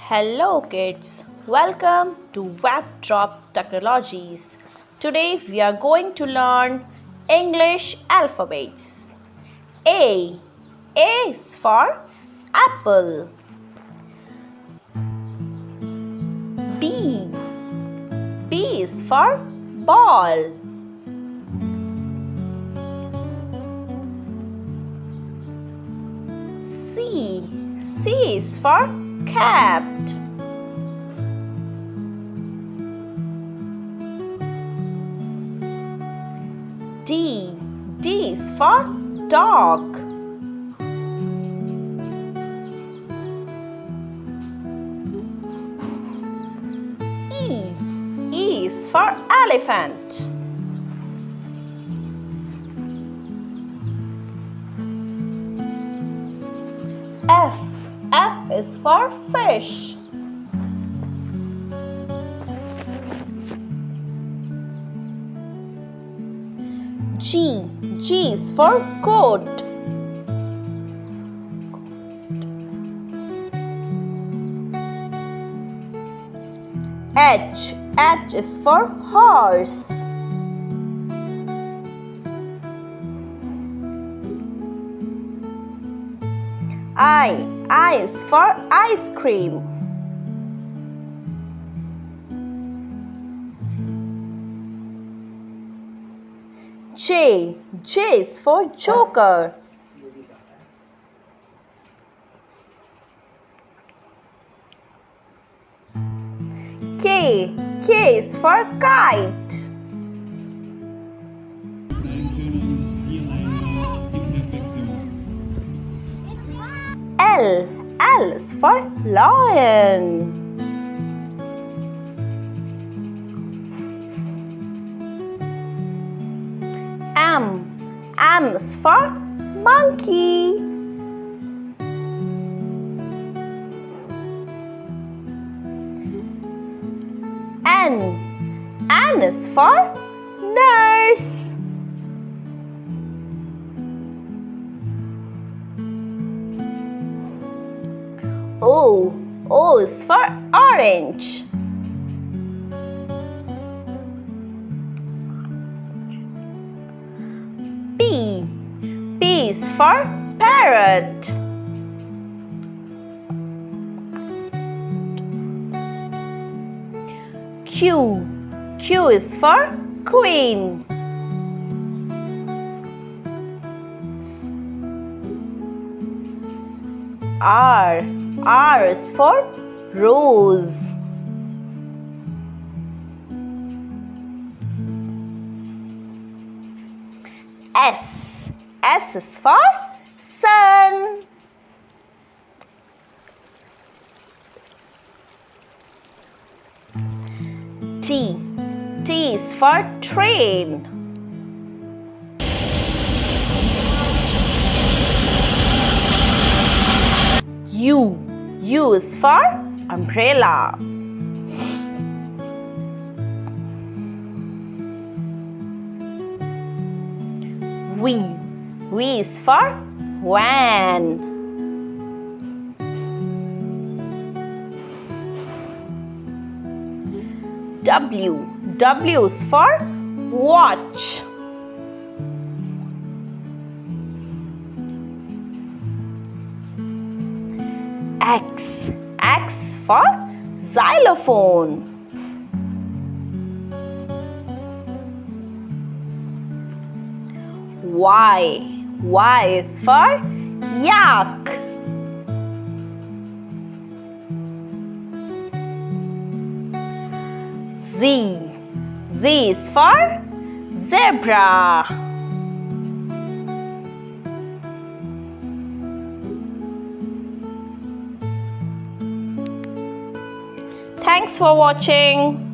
Hello kids, welcome to Web Drop Technologies. Today we are going to learn English alphabets. A is for apple. B is for ball. C is for cat. D is for dog. E is for elephant. F is for fish. G is for goat. H is for horse. I is for ice cream. J is for joker. K is for kite. L is for lion. M is for monkey. N is for nurse. O is for orange. P is for parrot. Q is for queen. R is for rose. S is for sun. T is for train. U is for umbrella. V is for van. W is for watch. X for xylophone. Y is for yak. Z is for zebra. Thanks for watching.